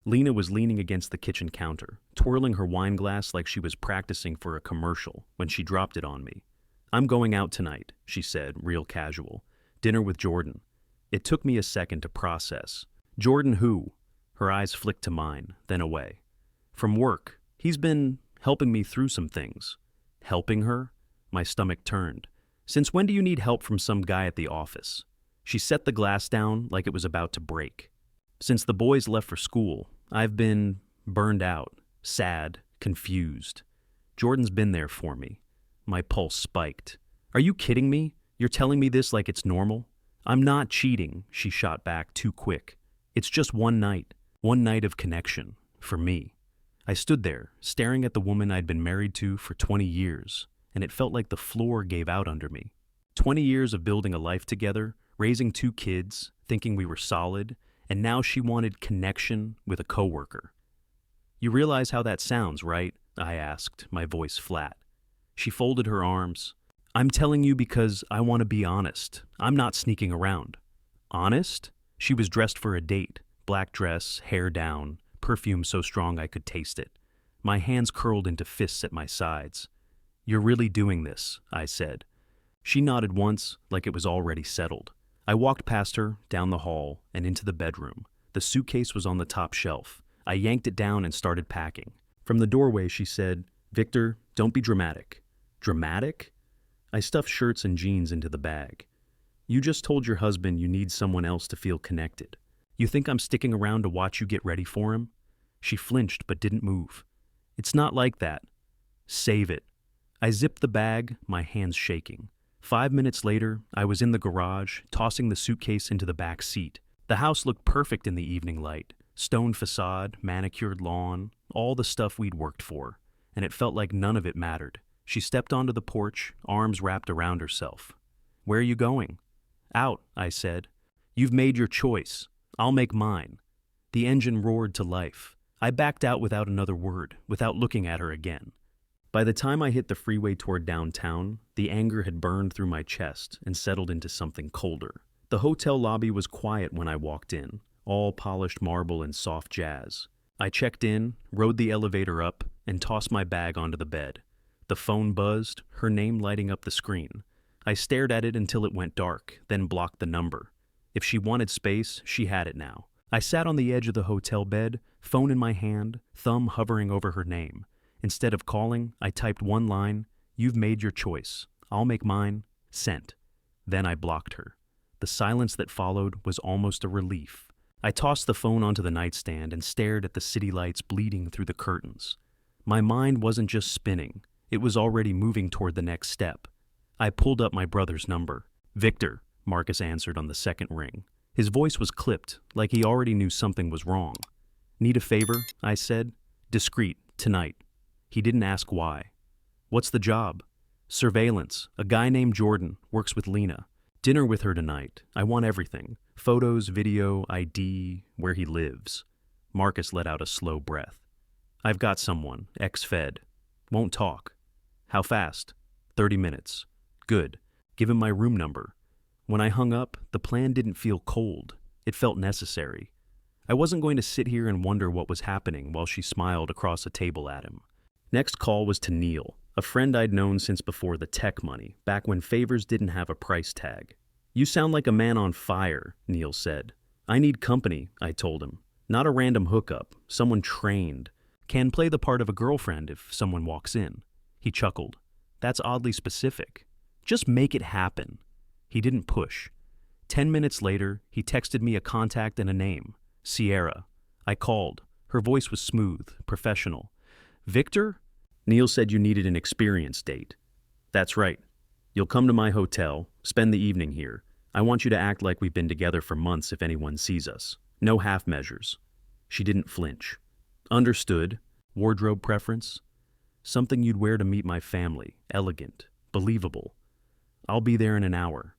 Lena was leaning against the kitchen counter, twirling her wine glass like she was practicing for a commercial when she dropped it on me. "I'm going out tonight," she said, real casual. "Dinner with Jordan." It took me a second to process. "Jordan who?" Her eyes flicked to mine, then away. "From work. He's been helping me through some things." Helping her? My stomach turned. "Since when do you need help from some guy at the office?" She set the glass down like it was about to break. "Since the boys left for school, I've been burned out, sad, confused. Jordan's been there for me." My pulse spiked. "Are you kidding me? You're telling me this like it's normal?" "I'm not cheating," she shot back too quick. "It's just one night of connection, for me." I stood there, staring at the woman I'd been married to for 20 years, and it felt like the floor gave out under me. 20 years of building a life together, raising 2 kids, thinking we were solid, and now she wanted connection with a coworker. "You realize how that sounds, right?" I asked, my voice flat. She folded her arms. "I'm telling you because I want to be honest. I'm not sneaking around." "Honest?" She was dressed for a date, black dress, hair down, perfume so strong I could taste it. My hands curled into fists at my sides. "You're really doing this," I said. She nodded once, like it was already settled. I walked past her, down the hall, and into the bedroom. The suitcase was on the top shelf. I yanked it down and started packing. From the doorway, she said, "Victor, don't be dramatic." "Dramatic?" I stuffed shirts and jeans into the bag. "You just told your husband you need someone else to feel connected. You think I'm sticking around to watch you get ready for him?" She flinched but didn't move. "It's not like that." "Save it." I zipped the bag, my hands shaking. 5 minutes later, I was in the garage, tossing the suitcase into the back seat. The house looked perfect in the evening light. Stone facade, manicured lawn, all the stuff we'd worked for. And it felt like none of it mattered. She stepped onto the porch, arms wrapped around herself. "Where are you going?" "Out," I said. "You've made your choice. I'll make mine." The engine roared to life. I backed out without another word, without looking at her again. By the time I hit the freeway toward downtown, the anger had burned through my chest and settled into something colder. The hotel lobby was quiet when I walked in, all polished marble and soft jazz. I checked in, rode the elevator up, and tossed my bag onto the bed. The phone buzzed, her name lighting up the screen. I stared at it until it went dark, then blocked the number. If she wanted space, she had it now. I sat on the edge of the hotel bed, phone in my hand, thumb hovering over her name. Instead of calling, I typed one line, "You've made your choice. I'll make mine." Sent. Then I blocked her. The silence that followed was almost a relief. I tossed the phone onto the nightstand and stared at the city lights bleeding through the curtains. My mind wasn't just spinning. It was already moving toward the next step. I pulled up my brother's number. "Victor," Marcus answered on the second ring. His voice was clipped, like he already knew something was wrong. "Need a favor?" I said. "Discreet, tonight." He didn't ask why. "What's the job?" "Surveillance. A guy named Jordan, works with Lena. Dinner with her tonight. I want everything. Photos, video, ID, where he lives." Marcus let out a slow breath. "I've got someone, ex-Fed. Won't talk." "How fast?" 30 minutes. "Good. Give him my room number." When I hung up, the plan didn't feel cold. It felt necessary. I wasn't going to sit here and wonder what was happening while she smiled across a table at him. Next call was to Neil, a friend I'd known since before the tech money, back when favors didn't have a price tag. "You sound like a man on fire," Neil said. "I need company," I told him. "Not a random hookup, someone trained. Can play the part of a girlfriend if someone walks in." He chuckled. "That's oddly specific. Just make it happen." He didn't push. 10 minutes later, he texted me a contact and a name, Sierra. I called. Her voice was smooth, professional. "Victor?" "Neil said you needed an experience date." "That's right. You'll come to my hotel, spend the evening here. I want you to act like we've been together for months if anyone sees us. No half measures." She didn't flinch. "Understood. Wardrobe preference?" "Something you'd wear to meet my family. Elegant. Believable." "I'll be there in an hour."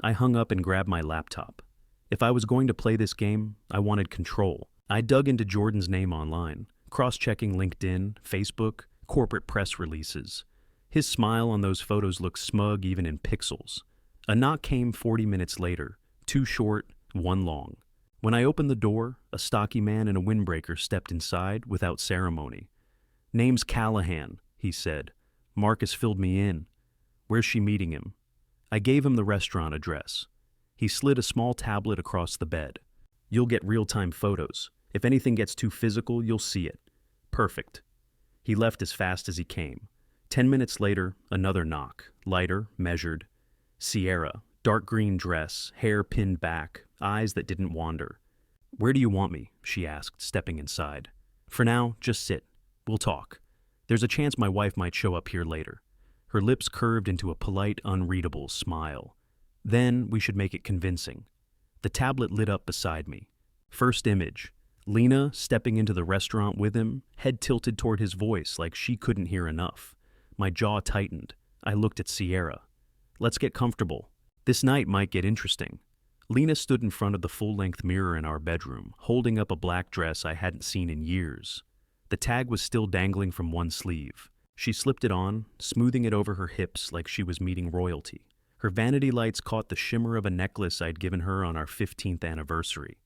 I hung up and grabbed my laptop. If I was going to play this game, I wanted control. I dug into Jordan's name online, cross-checking LinkedIn, Facebook, corporate press releases. His smile on those photos looked smug even in pixels. A knock came 40 minutes later, 2 short, 1 long. When I opened the door, a stocky man in a windbreaker stepped inside without ceremony. "Name's Callahan," he said. "Marcus filled me in. Where's she meeting him?" I gave him the restaurant address. He slid a small tablet across the bed. "You'll get real-time photos. If anything gets too physical, you'll see it." "Perfect." He left as fast as he came. 10 minutes later, another knock, lighter, measured. Sierra, dark green dress, hair pinned back, eyes that didn't wander. "Where do you want me?" she asked, stepping inside. "For now, just sit. We'll talk. There's a chance my wife might show up here later." Her lips curved into a polite, unreadable smile. "Then we should make it convincing." The tablet lit up beside me. First image. Lena stepping into the restaurant with him, head tilted toward his voice like she couldn't hear enough. My jaw tightened. I looked at Sierra. "Let's get comfortable. This night might get interesting." Lena stood in front of the full-length mirror in our bedroom, holding up a black dress I hadn't seen in years. The tag was still dangling from one sleeve. She slipped it on, smoothing it over her hips like she was meeting royalty. Her vanity lights caught the shimmer of a necklace I'd given her on our 15th anniversary.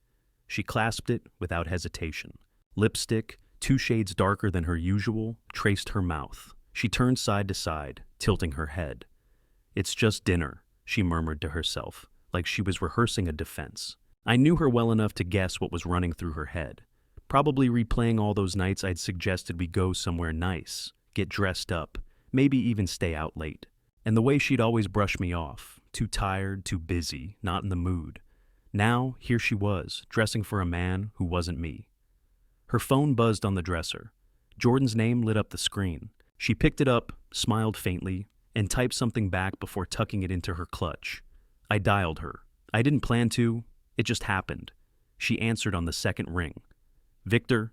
She clasped it without hesitation. Lipstick, 2 shades darker than her usual, traced her mouth. She turned side to side, tilting her head. "It's just dinner," she murmured to herself, like she was rehearsing a defense. I knew her well enough to guess what was running through her head. Probably replaying all those nights I'd suggested we go somewhere nice, get dressed up, maybe even stay out late. And the way she'd always brush me off, too tired, too busy, not in the mood. Now, here she was, dressing for a man who wasn't me. Her phone buzzed on the dresser. Jordan's name lit up the screen. She picked it up, smiled faintly, and typed something back before tucking it into her clutch. I dialed her. I didn't plan to. It just happened. She answered on the second ring. "Victor,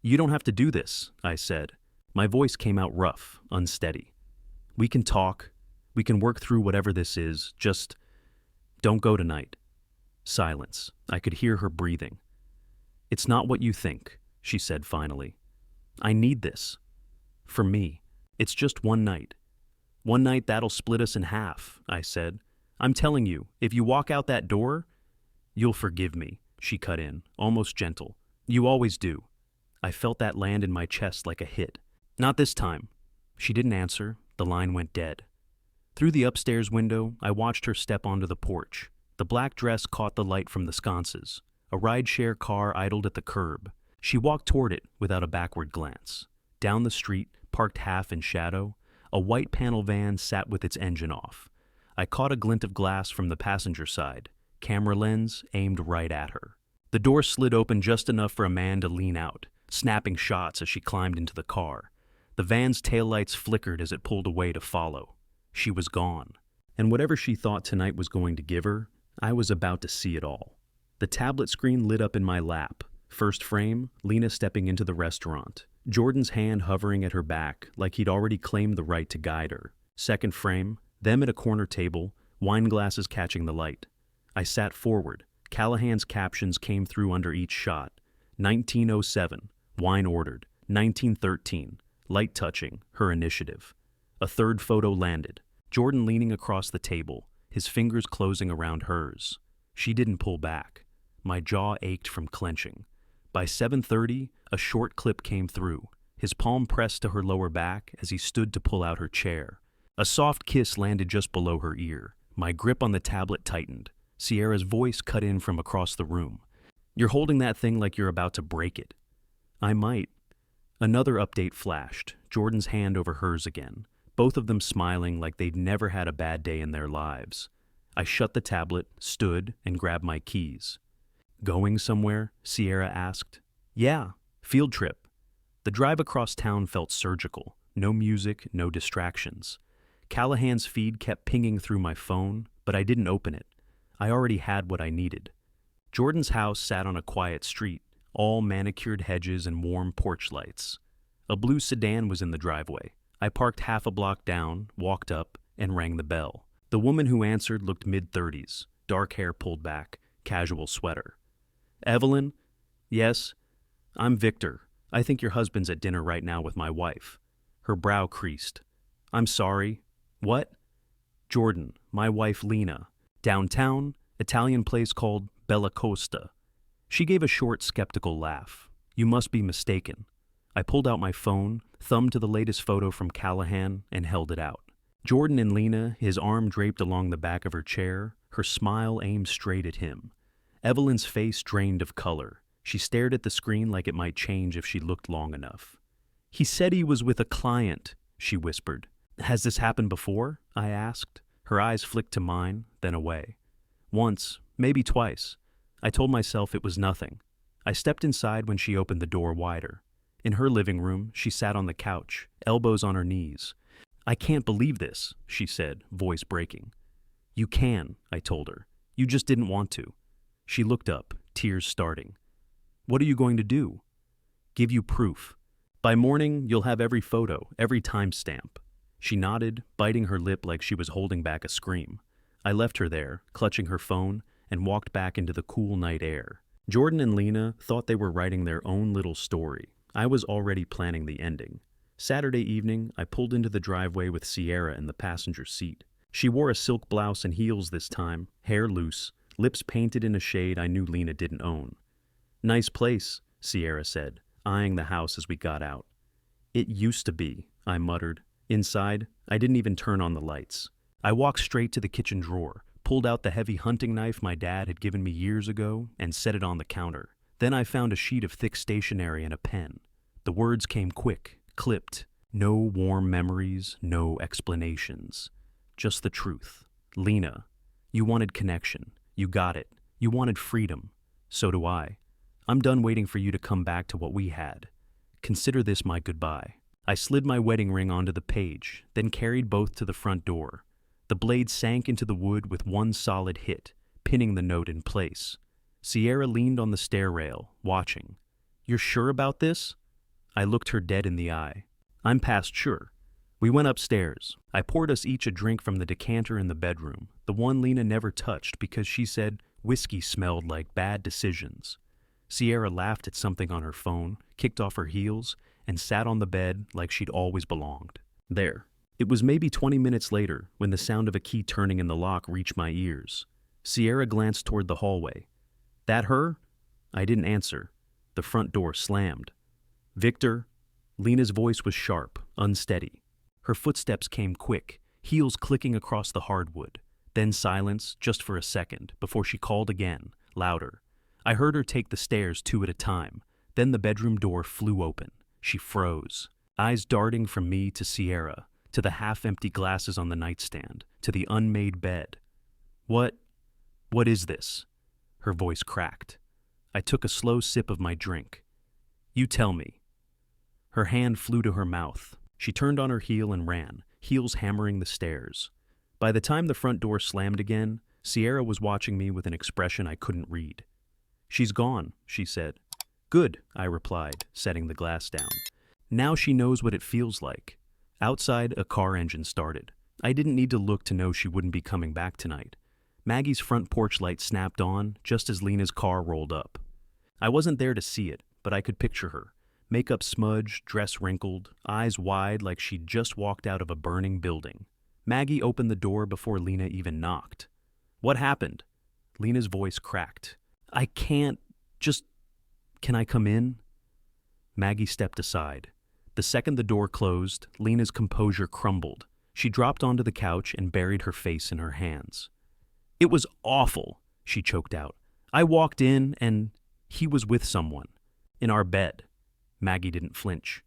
you don't have to do this," I said. My voice came out rough, unsteady. "We can talk. We can work through whatever this is. Just don't go tonight." Silence. I could hear her breathing. "It's not what you think," she said finally. "I need this. For me. It's just one night." "One night that'll split us in half," I said. "I'm telling you, if you walk out that door..." "You'll forgive me," she cut in, almost gentle. "You always do." I felt that land in my chest like a hit. "Not this time." She didn't answer. The line went dead. Through the upstairs window, I watched her step onto the porch. The black dress caught the light from the sconces. A rideshare car idled at the curb. She walked toward it without a backward glance. Down the street, parked half in shadow, a white panel van sat with its engine off. I caught a glint of glass from the passenger side, camera lens aimed right at her. The door slid open just enough for a man to lean out, snapping shots as she climbed into the car. The van's taillights flickered as it pulled away to follow. She was gone. And whatever she thought tonight was going to give her, I was about to see it all. The tablet screen lit up in my lap. First frame, Lena stepping into the restaurant. Jordan's hand hovering at her back like he'd already claimed the right to guide her. Second frame, them at a corner table, wine glasses catching the light. I sat forward. Callahan's captions came through under each shot. 1907, wine ordered. 1913, light touching, her initiative. A third photo landed. Jordan leaning across the table, his fingers closing around hers. She didn't pull back. My jaw ached from clenching. By 7:30, a short clip came through, his palm pressed to her lower back as he stood to pull out her chair. A soft kiss landed just below her ear. My grip on the tablet tightened. Sierra's voice cut in from across the room. "You're holding that thing like you're about to break it." "I might." Another update flashed, Jordan's hand over hers again, both of them smiling like they'd never had a bad day in their lives. I shut the tablet, stood, and grabbed my keys. "Going somewhere?" Sierra asked. "Yeah, field trip." The drive across town felt surgical. No music, no distractions. Callahan's feed kept pinging through my phone, but I didn't open it. I already had what I needed. Jordan's house sat on a quiet street, all manicured hedges and warm porch lights. A blue sedan was in the driveway. I parked half a block down, walked up, and rang the bell. The woman who answered looked mid-30s, dark hair pulled back, casual sweater. "Evelyn?" "Yes." "I'm Victor. I think your husband's at dinner right now with my wife." Her brow creased. "I'm sorry." "What?" "Jordan, my wife Lena. Downtown, Italian place called Bella Costa." She gave a short, skeptical laugh. You must be mistaken. I pulled out my phone, thumbed to the latest photo from Callahan, and held it out. Jordan and Lena, his arm draped along the back of her chair, her smile aimed straight at him. Evelyn's face drained of color. She stared at the screen like it might change if she looked long enough. He said he was with a client, she whispered. Has this happened before? I asked. Her eyes flicked to mine, then away. Once, maybe twice. I told myself it was nothing. I stepped inside when she opened the door wider. In her living room, she sat on the couch, elbows on her knees. I can't believe this, she said, voice breaking. You can, I told her. You just didn't want to. She looked up, tears starting. What are you going to do? Give you proof. By morning, you'll have every photo, every timestamp. She nodded, biting her lip like she was holding back a scream. I left her there, clutching her phone, and walked back into the cool night air. Jordan and Lena thought they were writing their own little story. I was already planning the ending. Saturday evening, I pulled into the driveway with Sierra in the passenger seat. She wore a silk blouse and heels this time, hair loose, lips painted in a shade I knew Lena didn't own. Nice place, Sierra said, eyeing the house as we got out. It used to be, I muttered. Inside, I didn't even turn on the lights. I walked straight to the kitchen drawer, pulled out the heavy hunting knife my dad had given me years ago, and set it on the counter. Then I found a sheet of thick stationery and a pen. The words came quick, clipped. No warm memories, no explanations. Just the truth. Lena, you wanted connection. You got it. You wanted freedom. So do I. I'm done waiting for you to come back to what we had. Consider this my goodbye. I slid my wedding ring onto the page, then carried both to the front door. The blade sank into the wood with one solid hit, pinning the note in place. Sierra leaned on the stair rail, watching. You're sure about this? I looked her dead in the eye. I'm past sure. We went upstairs. I poured us each a drink from the decanter in the bedroom, the one Lena never touched because she said whiskey smelled like bad decisions. Sierra laughed at something on her phone, kicked off her heels, and sat on the bed like she'd always belonged. There. It was maybe 20 minutes later when the sound of a key turning in the lock reached my ears. Sierra glanced toward the hallway. That her? I didn't answer. The front door slammed. Victor? Lena's voice was sharp, unsteady. Her footsteps came quick, heels clicking across the hardwood. Then silence, just for a second, before she called again, louder. I heard her take the stairs 2 at a time. Then the bedroom door flew open. She froze, eyes darting from me to Sierra, to the half-empty glasses on the nightstand, to the unmade bed. What is this? Her voice cracked. I took a slow sip of my drink. You tell me. Her hand flew to her mouth. She turned on her heel and ran, heels hammering the stairs. By the time the front door slammed again, Sierra was watching me with an expression I couldn't read. She's gone, she said. Good, I replied, setting the glass down. Now she knows what it feels like. Outside, a car engine started. I didn't need to look to know she wouldn't be coming back tonight. Maggie's front porch light snapped on just as Lena's car rolled up. I wasn't there to see it, but I could picture her. Makeup smudged, dress wrinkled, eyes wide like she'd just walked out of a burning building. Maggie opened the door before Lena even knocked. What happened? Lena's voice cracked. I can't. Can I come in? Maggie stepped aside. The second the door closed, Lena's composure crumbled. She dropped onto the couch and buried her face in her hands. It was awful, she choked out. I walked in and he was with someone. In our bed. Maggie didn't flinch.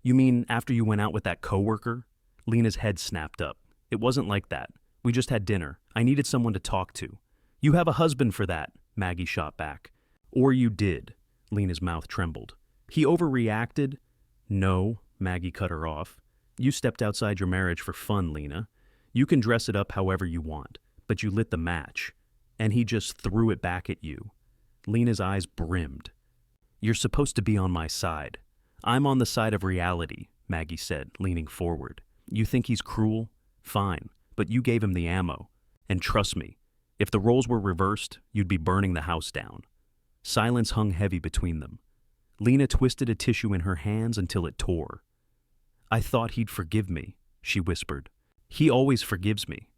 You mean after you went out with that coworker? Lena's head snapped up. It wasn't like that. We just had dinner. I needed someone to talk to. You have a husband for that, Maggie shot back. Or you did. Lena's mouth trembled. He overreacted? No, Maggie cut her off. You stepped outside your marriage for fun, Lena. You can dress it up however you want, but you lit the match. And he just threw it back at you. Lena's eyes brimmed. You're supposed to be on my side. I'm on the side of reality, Maggie said, leaning forward. You think he's cruel? Fine, but you gave him the ammo. And trust me, if the roles were reversed, you'd be burning the house down. Silence hung heavy between them. Lena twisted a tissue in her hands until it tore. I thought he'd forgive me, she whispered. He always forgives me.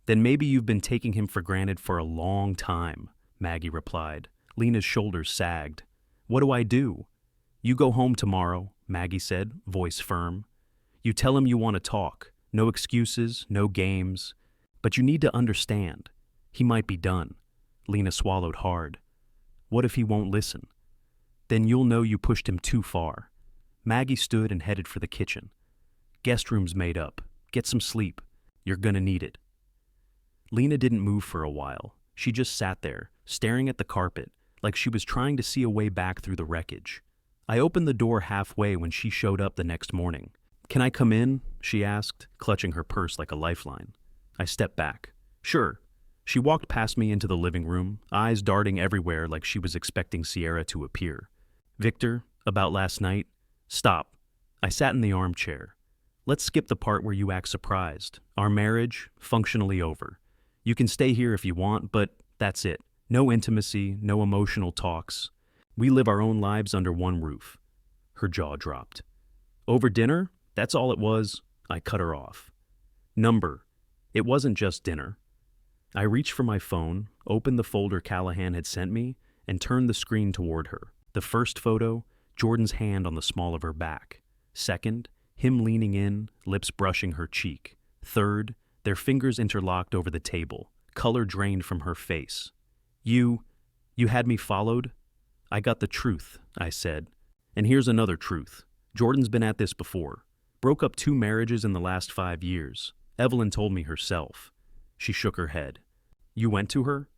Then maybe you've been taking him for granted for a long time, Maggie replied. Lena's shoulders sagged. What do I do? You go home tomorrow, Maggie said, voice firm. You tell him you want to talk. No excuses, no games. But you need to understand. He might be done. Lena swallowed hard. What if he won't listen? Then you'll know you pushed him too far. Maggie stood and headed for the kitchen. Guest room's made up. Get some sleep. You're gonna need it. Lena didn't move for a while. She just sat there, staring at the carpet, like she was trying to see a way back through the wreckage. I opened the door halfway when she showed up the next morning. Can I come in? She asked, clutching her purse like a lifeline. I stepped back. Sure. She walked past me into the living room, eyes darting everywhere like she was expecting Sierra to appear. Victor, about last night? Stop. I sat in the armchair. Let's skip the part where you act surprised. Our marriage, functionally over. You can stay here if you want, but that's it. No intimacy, no emotional talks. We live our own lives under one roof. Her jaw dropped. Over dinner? That's all it was. I cut her off. Number. It wasn't just dinner. I reached for my phone, opened the folder Callahan had sent me, and turned the screen toward her. The first photo, Jordan's hand on the small of her back. Second, him leaning in, lips brushing her cheek. Third, their fingers interlocked over the table, color drained from her face. You had me followed? I got the truth, I said. And here's another truth. Jordan's been at this before. Broke up 2 marriages in the last 5 years. Evelyn told me herself. She shook her head. You went to her?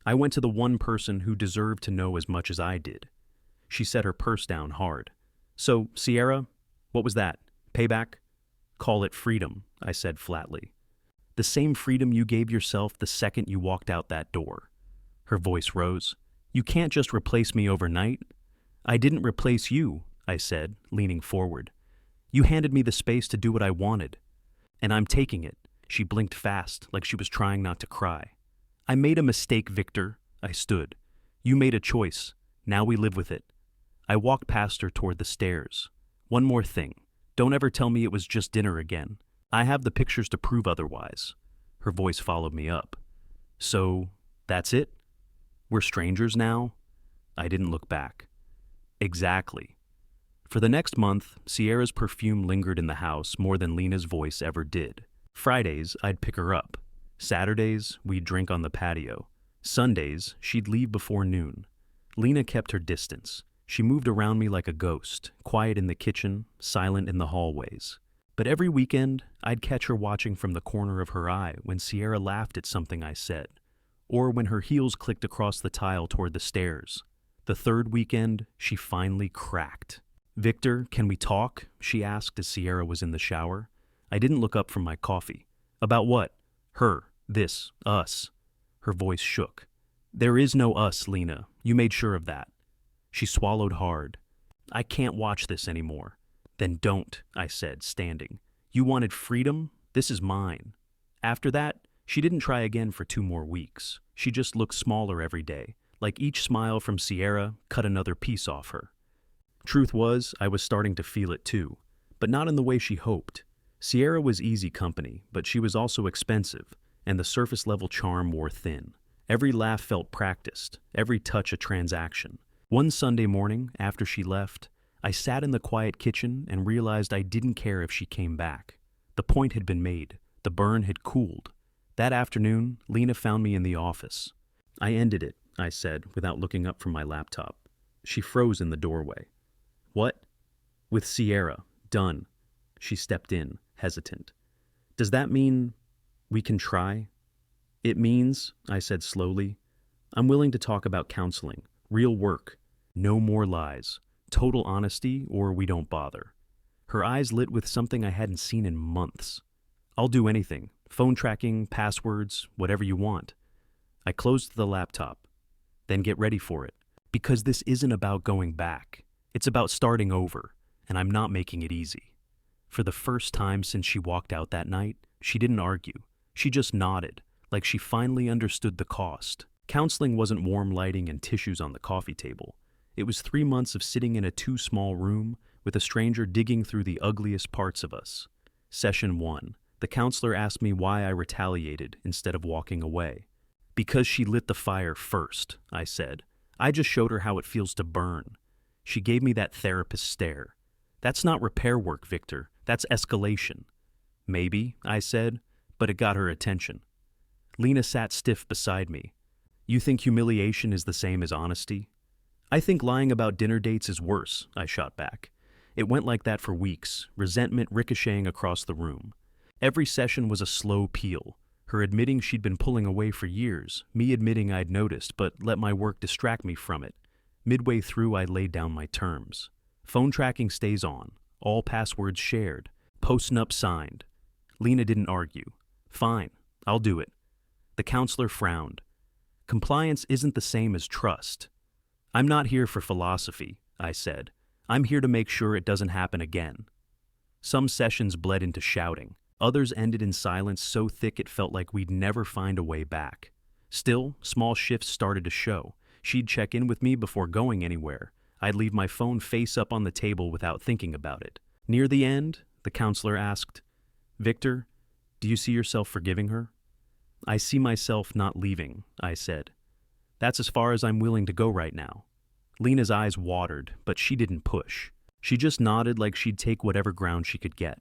I went to the one person who deserved to know as much as I did. She set her purse down hard. So, Sierra, what was that? Payback? Call it freedom, I said flatly. The same freedom you gave yourself the second you walked out that door. Her voice rose. You can't just replace me overnight. I didn't replace you, I said, leaning forward. You handed me the space to do what I wanted. And I'm taking it. She blinked fast, like she was trying not to cry. I made a mistake, Victor. I stood. You made a choice. Now we live with it. I walked past her toward the stairs. One more thing. Don't ever tell me it was just dinner again. I have the pictures to prove otherwise. Her voice followed me up. So, that's it? We're strangers now? I didn't look back. Exactly. For the next month, Sierra's perfume lingered in the house more than Lena's voice ever did. Fridays, I'd pick her up. Saturdays, we'd drink on the patio. Sundays, she'd leave before noon. Lena kept her distance. She moved around me like a ghost, quiet in the kitchen, silent in the hallways. But every weekend, I'd catch her watching from the corner of her eye when Sierra laughed at something I said, or when her heels clicked across the tile toward the stairs. The third weekend, she finally cracked. Victor, can we talk? She asked as Sierra was in the shower. I didn't look up from my coffee. About what? Her, this, us. Her voice shook. There is no us, Lena. You made sure of that. She swallowed hard. I can't watch this anymore. Then don't, I said, standing. You wanted freedom? This is mine. After that, she didn't try again for 2 more weeks. She just looked smaller every day, like each smile from Sierra cut another piece off her. Truth was, I was starting to feel it too, but not in the way she hoped. Sierra was easy company, but she was also expensive, and the surface-level charm wore thin. Every laugh felt practiced, every touch a transaction. One Sunday morning, after she left, I sat in the quiet kitchen and realized I didn't care if she came back. The point had been made. The burn had cooled. That afternoon, Lena found me in the office. I ended it, I said, without looking up from my laptop. She froze in the doorway. What? With Sierra. Done. She stepped in, hesitant. Does that mean we can try? It means, I said slowly, I'm willing to talk about counseling, real work, no more lies, total honesty, or we don't bother. Her eyes lit with something I hadn't seen in months. I'll do anything, phone tracking, passwords, whatever you want. I closed the laptop. Then get ready for it, because this isn't about going back. It's about starting over, and I'm not making it easy. For the first time since she walked out that night, she didn't argue. She just nodded, like she finally understood the cost. Counseling wasn't warm lighting and tissues on the coffee table. It was 3 months of sitting in a too-small room with a stranger digging through the ugliest parts of us. Session 1. The counselor asked me why I retaliated instead of walking away. Because she lit the fire first, I said. I just showed her how it feels to burn. She gave me that therapist stare. That's not repair work, Victor. That's escalation. Maybe, I said, but it got her attention. Lena sat stiff beside me. You think humiliation is the same as honesty? I think lying about dinner dates is worse, I shot back. It went like that for weeks, resentment ricocheting across the room. Every session was a slow peel, her admitting she'd been pulling away for years, me admitting I'd noticed but let my work distract me from it. Midway through, I laid down my terms. Phone tracking stays on, all passwords shared, post-nup signed. Lena didn't argue. Fine, I'll do it. The counselor frowned. Compliance isn't the same as trust. I'm not here for philosophy, I said. I'm here to make sure it doesn't happen again. Some sessions bled into shouting. Others ended in silence so thick it felt like we'd never find a way back. Still, small shifts started to show. She'd check in with me before going anywhere. I'd leave my phone face up on the table without thinking about it. Near the end, the counselor asked, Victor, do you see yourself forgiving her? I see myself not leaving, I said. That's as far as I'm willing to go right now. Lena's eyes watered, but she didn't push. She just nodded like she'd take whatever ground she could get.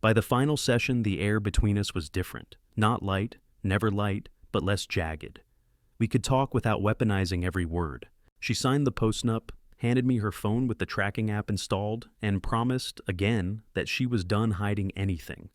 By the final session, the air between us was different. Not light, never light, but less jagged. We could talk without weaponizing every word. She signed the post-nup, handed me her phone with the tracking app installed, and promised, again, that she was done hiding anything.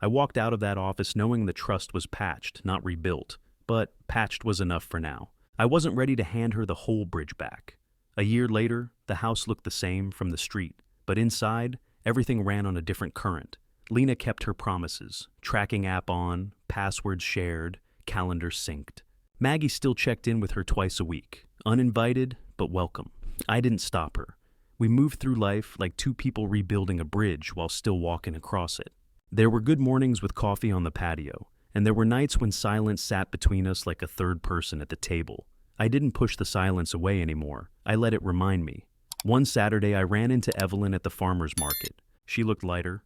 I walked out of that office knowing the trust was patched, not rebuilt, but patched was enough for now. I wasn't ready to hand her the whole bridge back. A year later, the house looked the same from the street, but inside, everything ran on a different current. Lena kept her promises, tracking app on, passwords shared, calendar synced. Maggie still checked in with her twice a week, uninvited, but welcome. I didn't stop her. We moved through life like two people rebuilding a bridge while still walking across it. There were good mornings with coffee on the patio, and there were nights when silence sat between us like a third person at the table. I didn't push the silence away anymore. I let it remind me. One Saturday, I ran into Evelyn at the farmer's market. She looked lighter.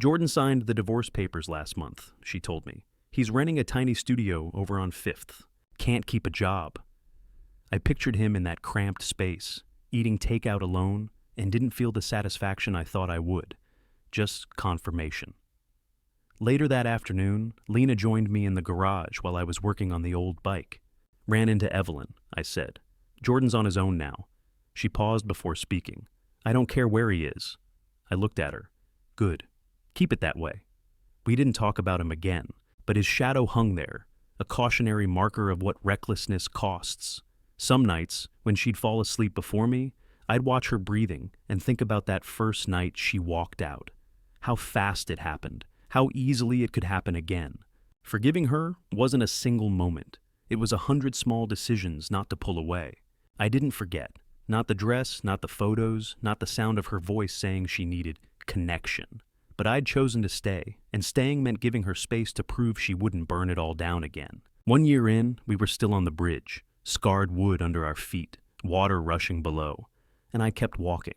Jordan signed the divorce papers last month, she told me. He's renting a tiny studio over on 5th. Can't keep a job. I pictured him in that cramped space, eating takeout alone, and didn't feel the satisfaction I thought I would. Just confirmation. Later that afternoon, Lena joined me in the garage while I was working on the old bike. Ran into Evelyn, I said. Jordan's on his own now. She paused before speaking. I don't care where he is. I looked at her. Good. Keep it that way. We didn't talk about him again, but his shadow hung there, a cautionary marker of what recklessness costs. Some nights, when she'd fall asleep before me, I'd watch her breathing and think about that first night she walked out. How fast it happened, how easily it could happen again. Forgiving her wasn't a single moment. It was 100 small decisions not to pull away. I didn't forget. Not the dress, not the photos, not the sound of her voice saying she needed connection. But I'd chosen to stay, and staying meant giving her space to prove she wouldn't burn it all down again. 1 year in, we were still on the bridge, scarred wood under our feet, water rushing below, and I kept walking.